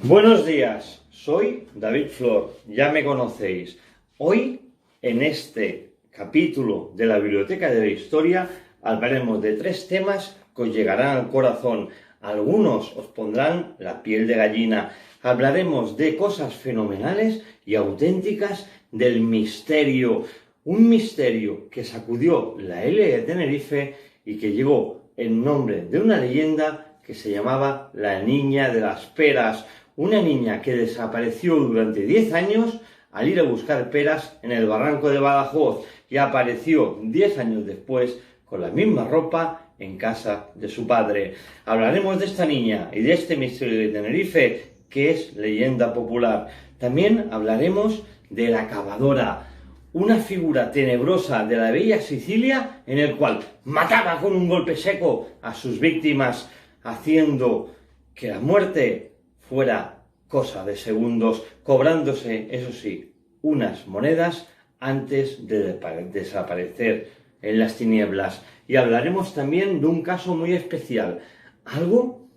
Buenos días, soy David Flor, ya me conocéis. Hoy, en este capítulo de la Biblioteca de la Historia, hablaremos de 3 temas que os llegarán al corazón. Algunos os pondrán la piel de gallina. Hablaremos de cosas fenomenales y auténticas del misterio. Un misterio que sacudió la isla de Tenerife y que llegó en nombre de una leyenda que se llamaba la Niña de las Peras. Una niña que desapareció durante 10 años al ir a buscar peras en el barranco de Badajoz y apareció 10 años después con la misma ropa en casa de su padre. Hablaremos de esta niña y de este misterio de Tenerife que es leyenda popular. También hablaremos de la cavadora, una figura tenebrosa de la bella Sicilia en el cual mataba con un golpe seco a sus víctimas, haciendo que la muerte fuera cosa de segundos, cobrándose, eso sí, unas monedas antes de desaparecer en las tinieblas. Y hablaremos también de un caso muy especial, algo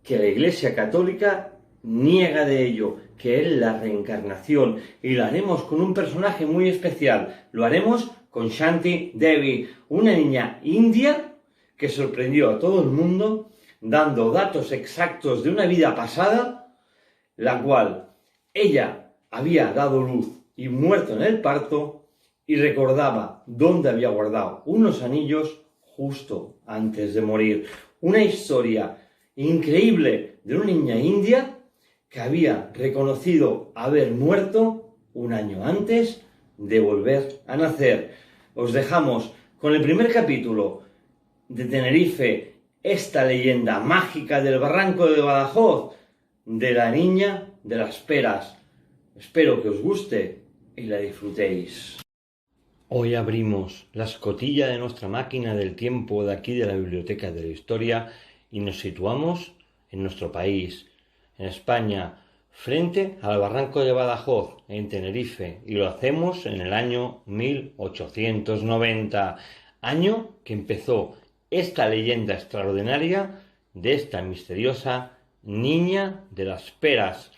que la Iglesia Católica niega de ello, que es la reencarnación, y lo haremos con un personaje muy especial. Lo haremos con Shanti Devi, una niña india que sorprendió a todo el mundo dando datos exactos de una vida pasada, la cual ella había dado luz y muerto en el parto, y recordaba dónde había guardado unos anillos justo antes de morir. Una historia increíble de una niña india que había reconocido haber muerto un año antes de volver a nacer. Os dejamos con el primer capítulo de Tenerife, esta leyenda mágica del barranco de Badajoz, de la Niña de las Peras. Espero que os guste y la disfrutéis. Hoy abrimos la escotilla de nuestra máquina del tiempo de aquí de la Biblioteca de la Historia y nos situamos en nuestro país, en España, frente al barranco de Badajoz, en Tenerife, y lo hacemos en el año 1890, año que empezó esta leyenda extraordinaria de esta misteriosa Niña de las Peras.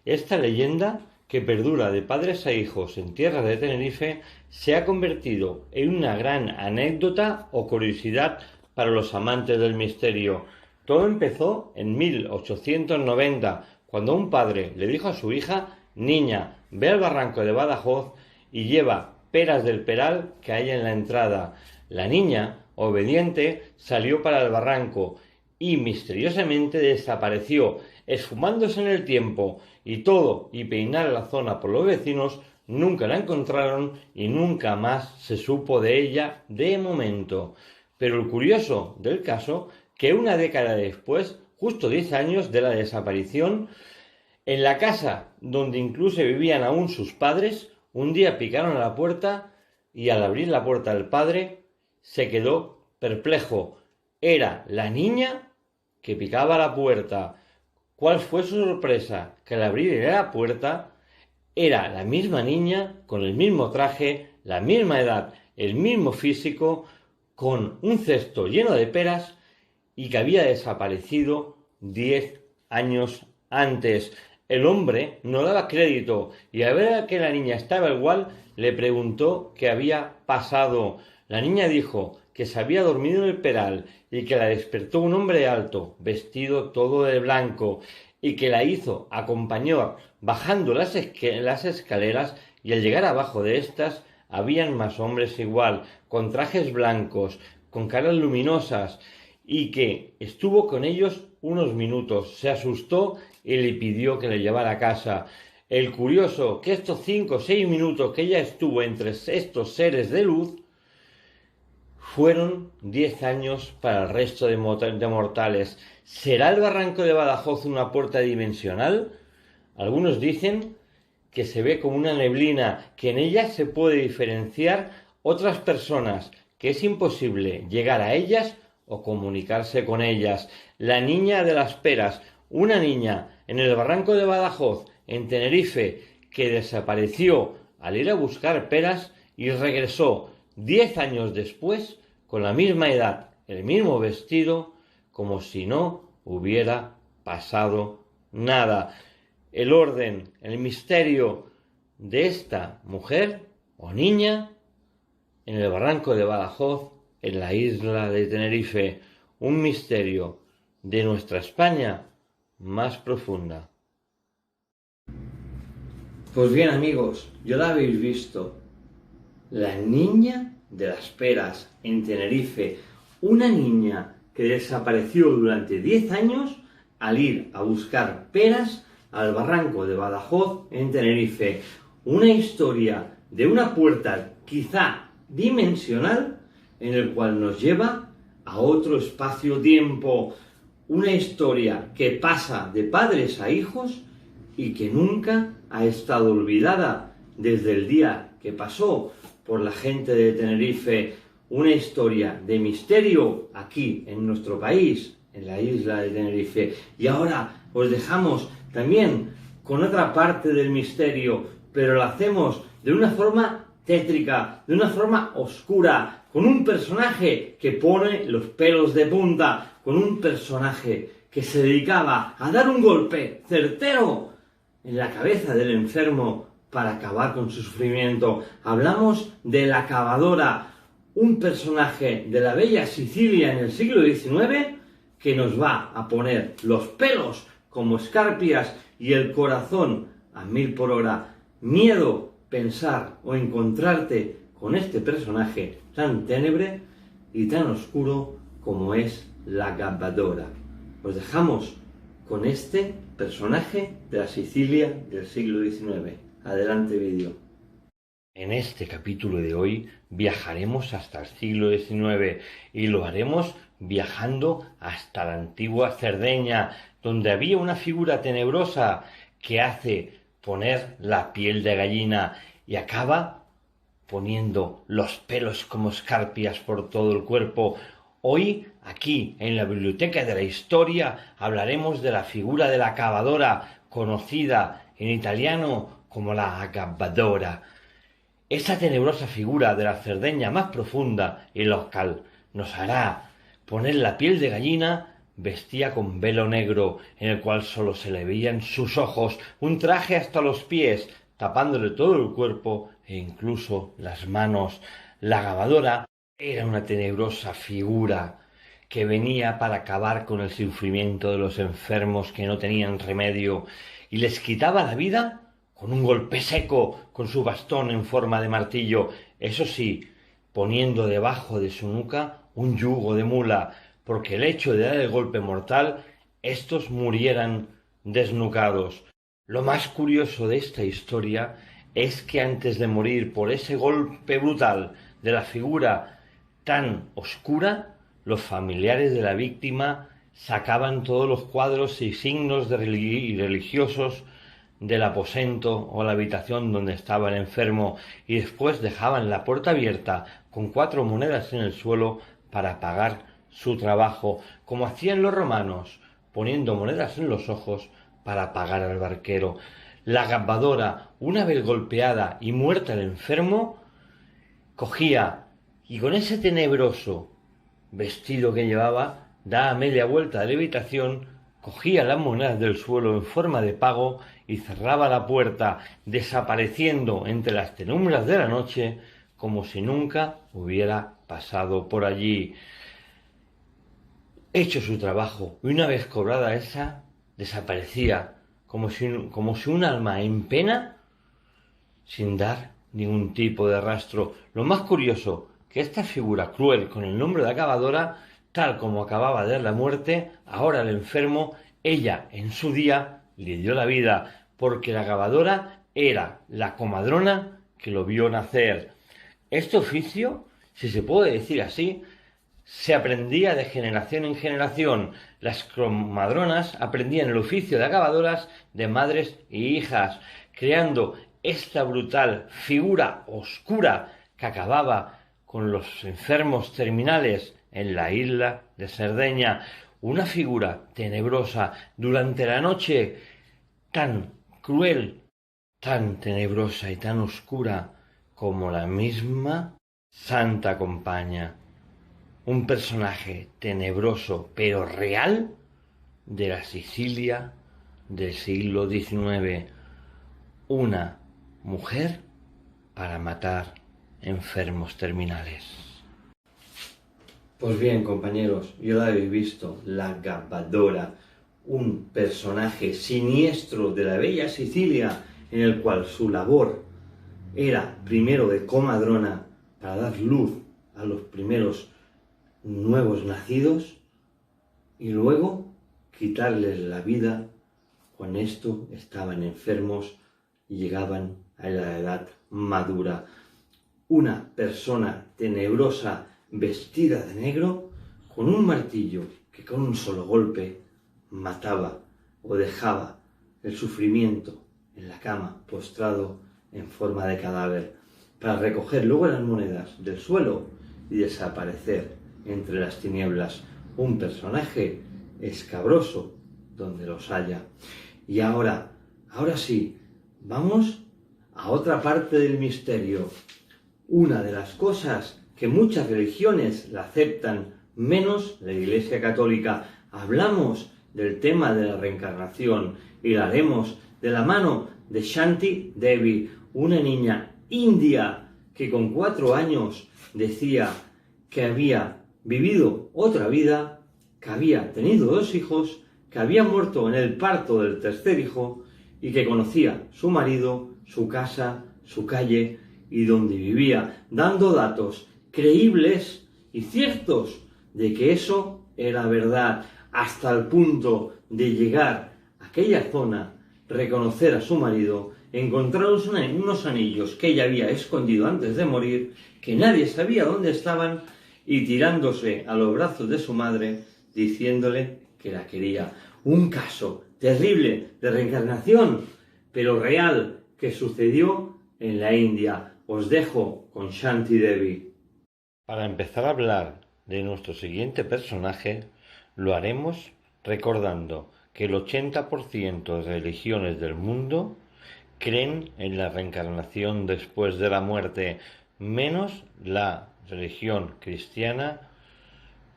Esta leyenda, que perdura de padres a hijos en tierra de Tenerife, se ha convertido en una gran anécdota o curiosidad para los amantes del misterio. Todo empezó en 1890, cuando un padre le dijo a su hija: niña, ve al barranco de Badajoz y lleva peras del peral que hay en la entrada. La niña, obediente, salió para el barranco y misteriosamente desapareció, esfumándose en el tiempo, y peinar la zona por los vecinos, nunca la encontraron y nunca más se supo de ella de momento. Pero lo curioso del caso, que una década después, justo 10 años de la desaparición, en la casa donde incluso vivían aún sus padres, un día picaron a la puerta y al abrir la puerta el padre se quedó perplejo. Era la niña que picaba a la puerta. ¿Cuál fue su sorpresa? Que al abrir la puerta era la misma niña, con el mismo traje, la misma edad, el mismo físico, con un cesto lleno de peras y que había desaparecido 10 años antes. El hombre no daba crédito y al ver que la niña estaba igual, le preguntó qué había pasado. La niña dijo que se había dormido en el peral y que la despertó un hombre alto, vestido todo de blanco, y que la hizo acompañar bajando las escaleras, y al llegar abajo de estas habían más hombres igual, con trajes blancos, con caras luminosas, y que estuvo con ellos unos minutos, se asustó y le pidió que le llevara a casa. El curioso, que estos 5 o 6 minutos que ella estuvo entre estos seres de luz fueron 10 años para el resto de mortales. ¿Será el barranco de Badajoz una puerta dimensional? Algunos dicen que se ve como una neblina, que en ella se puede diferenciar otras personas, que es imposible llegar a ellas o comunicarse con ellas. La Niña de las Peras, una niña en el barranco de Badajoz, en Tenerife, que desapareció al ir a buscar peras y regresó 10 años después con la misma edad, el mismo vestido, como si no hubiera pasado nada. el orden, el misterio de esta mujer o niña en el barranco de Badajoz, en la isla de Tenerife, un misterio de nuestra España más profunda. Pues bien, amigos, ya lo habéis visto, la niña de las peras en Tenerife, una niña que desapareció durante 10 años al ir a buscar peras al barranco de Badajoz en Tenerife. Una historia de una puerta quizá dimensional en el cual nos lleva a otro espacio-tiempo. Una historia que pasa de padres a hijos y que nunca ha estado olvidada desde el día que pasó por la gente de Tenerife. Una historia de misterio aquí en nuestro país, en la isla de Tenerife. Y ahora os dejamos también con otra parte del misterio, pero lo hacemos de una forma tétrica, de una forma oscura, con un personaje que pone los pelos de punta, con un personaje que se dedicaba a dar un golpe certero en la cabeza del enfermo para acabar con su sufrimiento. Hablamos de la cavadora, un personaje de la bella Sicilia en el siglo XIX que nos va a poner los pelos como escarpias y el corazón a 1000 por hora. Miedo pensar o encontrarte con este personaje tan ténebre y tan oscuro como es la cavadora. Os dejamos con este personaje de la Sicilia del siglo XIX. Adelante vídeo. En este capítulo de hoy viajaremos hasta el siglo XIX y lo haremos viajando hasta la antigua Cerdeña, donde había una figura tenebrosa que hace poner la piel de gallina y acaba poniendo los pelos como escarpias por todo el cuerpo. Hoy, aquí, en la Biblioteca de la Historia, hablaremos de la figura de la cavadora, conocida en italiano como la cavadora. Esa tenebrosa figura de la Cerdeña más profunda y local nos hará poner la piel de gallina. Vestía con velo negro, en el cual solo se le veían sus ojos, un traje hasta los pies, tapándole todo el cuerpo e incluso las manos. La cavadora era una tenebrosa figura que venía para acabar con el sufrimiento de los enfermos que no tenían remedio y les quitaba la vida con un golpe seco, con su bastón en forma de martillo, eso sí, poniendo debajo de su nuca un yugo de mula, porque el hecho de dar el golpe mortal, estos murieran desnucados. Lo más curioso de esta historia es que antes de morir por ese golpe brutal de la figura tan oscura, los familiares de la víctima sacaban todos los cuadros y signos religiosos del aposento o la habitación donde estaba el enfermo y después dejaban la puerta abierta con 4 monedas en el suelo para pagar su trabajo, como hacían los romanos, poniendo monedas en los ojos para pagar al barquero. La cavadora, una vez golpeada y muerta el enfermo, cogía y con ese tenebroso vestido que llevaba, daba media vuelta de la habitación, cogía las monedas del suelo en forma de pago y cerraba la puerta, desapareciendo entre las penumbras de la noche como si nunca hubiera pasado por allí. Hecho su trabajo y una vez cobrada esa, desaparecía como si un alma en pena, sin dar ningún tipo de rastro. Lo más curioso, que esta figura cruel con el nombre de cavadora, tal como acababa de dar la muerte, ahora el enfermo, ella en su día le dio la vida, porque la cavadora era la comadrona que lo vio nacer. Este oficio, si se puede decir así, se aprendía de generación en generación. Las comadronas aprendían el oficio de cavadoras de madres e hijas, creando esta brutal figura oscura que acababa con los enfermos terminales en la isla de Cerdeña. Una figura tenebrosa durante la noche, tan cruel, tan tenebrosa y tan oscura como la misma Santa Compaña. Un personaje tenebroso pero real de la Sicilia del siglo XIX. Una mujer para matar enfermos terminales. Pues bien, compañeros, ya la habéis visto, la Gabaldora, un personaje siniestro de la bella Sicilia, en el cual su labor era primero de comadrona para dar luz a los primeros nuevos nacidos y luego quitarles la vida cuando esto estaban enfermos y llegaban a la edad madura. Una persona tenebrosa vestida de negro con un martillo que con un solo golpe mataba o dejaba el sufrimiento en la cama postrado en forma de cadáver para recoger luego las monedas del suelo y desaparecer entre las tinieblas. Un personaje escabroso donde los haya. Y ahora sí, vamos a otra parte del misterio. Una de las cosas que muchas religiones la aceptan, menos la Iglesia Católica. Hablamos del tema de la reencarnación y la haremos de la mano de Shanti Devi, una niña india que con 4 años decía que había vivido otra vida, que había tenido 2 hijos, que había muerto en el parto del tercer hijo y que conocía su marido, su casa, su calle y donde vivía, dando datos creíbles y ciertos de que eso era verdad, hasta el punto de llegar a aquella zona, reconocer a su marido, encontrar unos anillos que ella había escondido antes de morir, que nadie sabía dónde estaban, y tirándose a los brazos de su madre, diciéndole que la quería. Un caso terrible de reencarnación, pero real, que sucedió en la India. Os dejo con Shanti Devi. Para empezar a hablar de nuestro siguiente personaje, lo haremos recordando que el 80% de religiones del mundo creen en la reencarnación después de la muerte, menos la religión cristiana,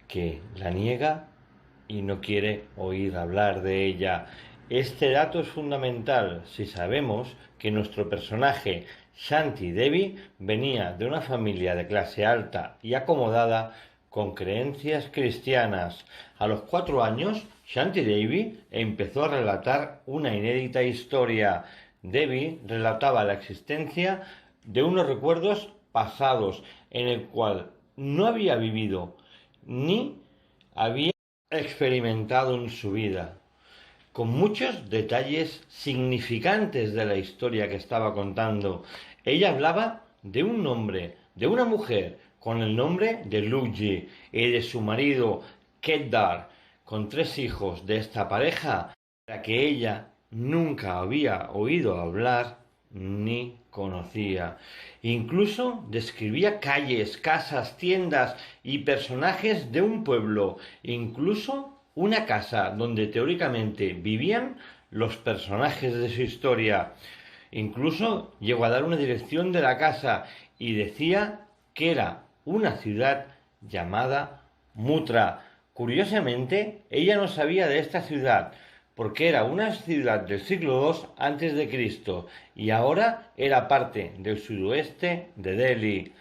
que la niega y no quiere oír hablar de ella. Este dato es fundamental si sabemos que nuestro personaje Shanti Devi venía de una familia de clase alta y acomodada con creencias cristianas. A los 4 años, Shanti Devi empezó a relatar una inédita historia. Devi relataba la existencia de unos recuerdos pasados en el cual no había vivido ni había experimentado en su vida, con muchos detalles significantes de la historia que estaba contando. Ella hablaba de un hombre, de una mujer, con el nombre de Luigi, y de su marido, Kedar, con 3 hijos de esta pareja, de la que ella nunca había oído hablar ni conocía. Incluso describía calles, casas, tiendas y personajes de un pueblo, incluso una casa donde teóricamente vivían los personajes de su historia. Incluso llegó a dar una dirección de la casa y decía que era una ciudad llamada Mutra. Curiosamente, ella no sabía de esta ciudad, porque era una ciudad del siglo II a.C. y ahora era parte del sudoeste de Delhi.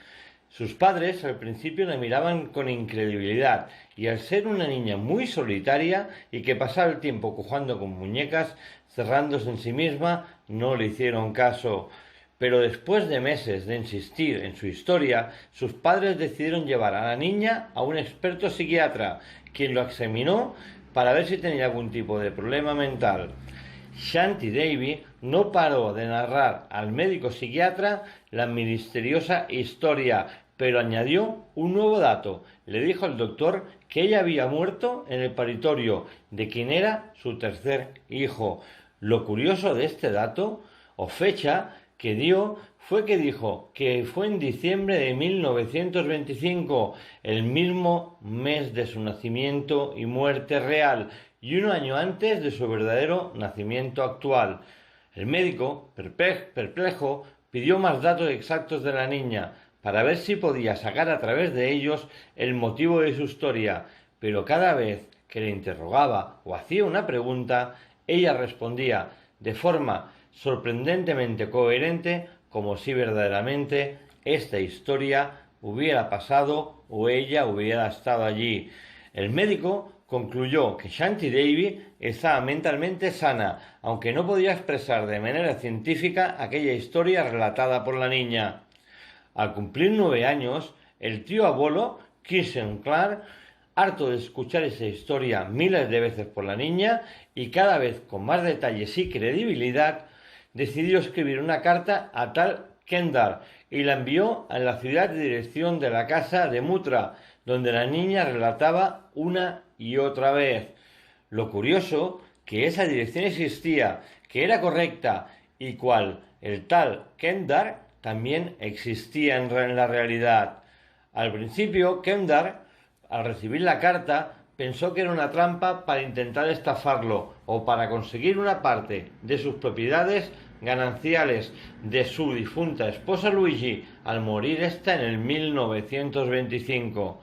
Sus padres al principio la miraban con incredulidad y al ser una niña muy solitaria y que pasaba el tiempo jugando con muñecas, cerrándose en sí misma, no le hicieron caso. Pero después de meses de insistir en su historia, sus padres decidieron llevar a la niña a un experto psiquiatra, quien lo examinó para ver si tenía algún tipo de problema mental. Shanti Devi no paró de narrar al médico psiquiatra la misteriosa historia, pero añadió un nuevo dato. Le dijo al doctor que ella había muerto en el paritorio de quien era su tercer hijo. Lo curioso de este dato, o fecha, que dio fue que dijo que fue en diciembre de 1925, el mismo mes de su nacimiento y muerte real, y 1 año antes de su verdadero nacimiento actual. El médico, perplejo, pidió más datos exactos de la niña, para ver si podía sacar a través de ellos el motivo de su historia, pero cada vez que le interrogaba o hacía una pregunta, ella respondía de forma sorprendentemente coherente, como si verdaderamente esta historia hubiera pasado o ella hubiera estado allí. El médico concluyó que Shanti Devi estaba mentalmente sana, aunque no podía expresar de manera científica aquella historia relatada por la niña. Al cumplir 9 años, el tío abuelo, Kirsten Clark, harto de escuchar esa historia miles de veces por la niña y cada vez con más detalles y credibilidad, decidió escribir una carta a tal Kendar y la envió a la ciudad de dirección de la casa de Mutra, donde la niña relataba una y otra vez. Lo curioso, que esa dirección existía, que era correcta y cual el tal Kendar también existía en la realidad. Al principio, Kendar, al recibir la carta, pensó que era una trampa para intentar estafarlo o para conseguir una parte de sus propiedades gananciales de su difunta esposa Luigi al morir esta en el 1925.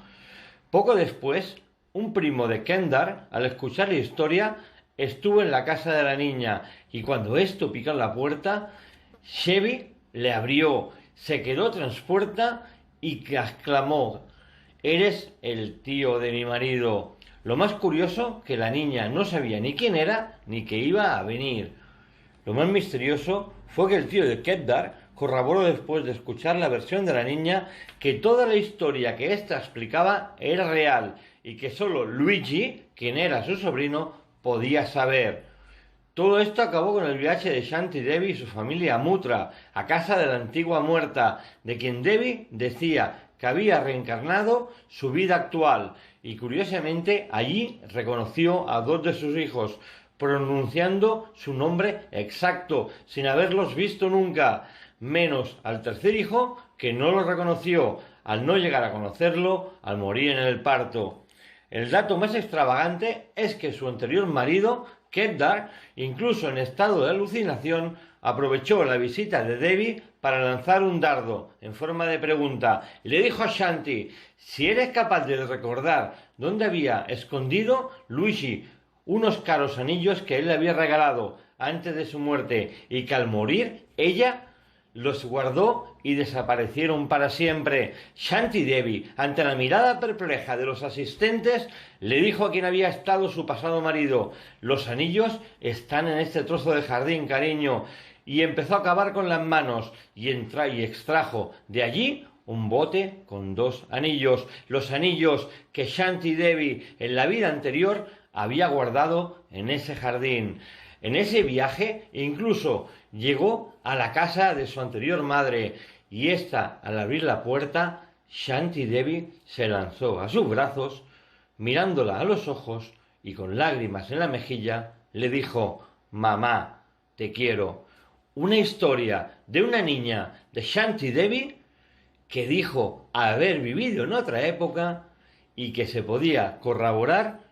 Poco después, un primo de Kendar, al escuchar la historia, estuvo en la casa de la niña y cuando esto picó en la puerta, Chevy le abrió, se quedó transpuesta y exclamó: «Eres el tío de mi marido». Lo más curioso, que la niña no sabía ni quién era ni que iba a venir. Lo más misterioso fue que el tío de Kendar corroboró después de escuchar la versión de la niña que toda la historia que ésta explicaba era real y que solo Luigi, quien era su sobrino, podía saber. Todo esto acabó con el viaje de Shanti Devi y su familia a Mutra, a casa de la antigua muerta, de quien Devi decía que había reencarnado su vida actual, y curiosamente allí reconoció a 2 de sus hijos, pronunciando su nombre exacto, sin haberlos visto nunca, menos al tercer hijo, que no lo reconoció, al no llegar a conocerlo, al morir en el parto. El dato más extravagante es que su anterior marido, Kendar, incluso en estado de alucinación, aprovechó la visita de Devi para lanzar un dardo en forma de pregunta y le dijo a Shanti: «Si eres capaz de recordar dónde había escondido Luigi unos caros anillos que él le había regalado antes de su muerte y que al morir ella los guardó y desaparecieron para siempre». Shanti Devi, ante la mirada perpleja de los asistentes, le dijo a quien había estado su pasado marido: «Los anillos están en este trozo de jardín, cariño», y empezó a cavar con las manos y extrajo de allí un bote con 2 anillos, los anillos que Shanti Devi en la vida anterior había guardado en ese jardín. En ese viaje incluso llegó a la casa de su anterior madre y ésta, al abrir la puerta, Shanti Devi se lanzó a sus brazos, mirándola a los ojos y con lágrimas en la mejilla le dijo: «Mamá, te quiero». Una historia de una niña de Shanti Devi que dijo haber vivido en otra época y que se podía corroborar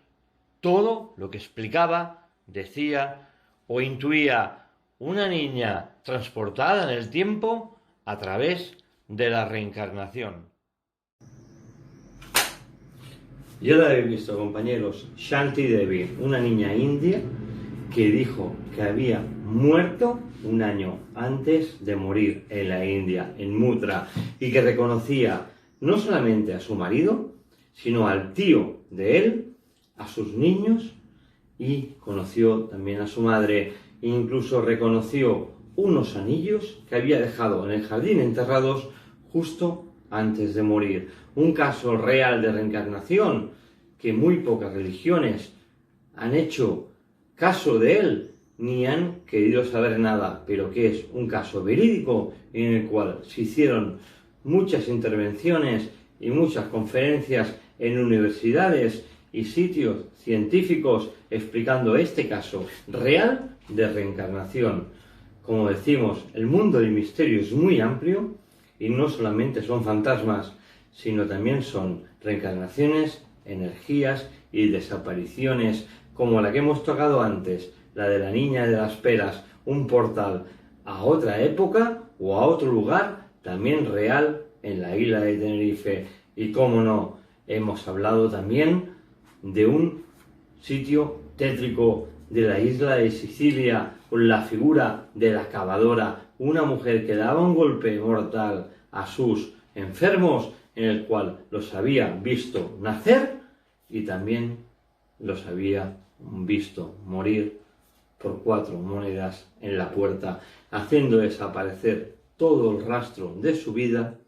todo lo que explicaba, decía o intuía una niña transportada en el tiempo a través de la reencarnación. Ya la habéis visto, compañeros, Shanti Devi, una niña india que dijo que había muerto un año antes de morir en la India, en Mutra, y que reconocía no solamente a su marido, sino al tío de él, a sus niños, y conoció también a su madre, e incluso reconoció unos anillos que había dejado en el jardín enterrados justo antes de morir. Un caso real de reencarnación que muy pocas religiones han hecho caso de él ni han querido saber nada, pero que es un caso verídico en el cual se hicieron muchas intervenciones y muchas conferencias en universidades y sitios científicos explicando este caso real de reencarnación. Como decimos, el mundo del misterio es muy amplio y no solamente son fantasmas, sino también son reencarnaciones, energías y desapariciones, como la que hemos tocado antes, la de la niña de las peras, un portal a otra época o a otro lugar también real en la isla de Tenerife. Y cómo no, hemos hablado también de un sitio tétrico de la isla de Sicilia con la figura de la cavadora, una mujer que daba un golpe mortal a sus enfermos, en el cual los había visto nacer y también los había visto morir por 4 monedas en la puerta, haciendo desaparecer todo el rastro de su vida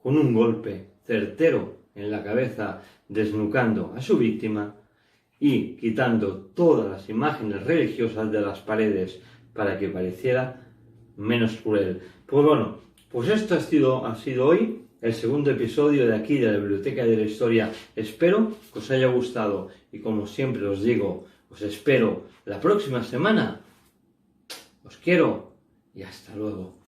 con un golpe certero en la cabeza, desnucando a su víctima y quitando todas las imágenes religiosas de las paredes para que pareciera menos cruel. Pues bueno, pues esto ha sido hoy el segundo episodio de aquí de la Biblioteca de la Historia. Espero que os haya gustado y, como siempre os digo, os espero la próxima semana. Os quiero y hasta luego.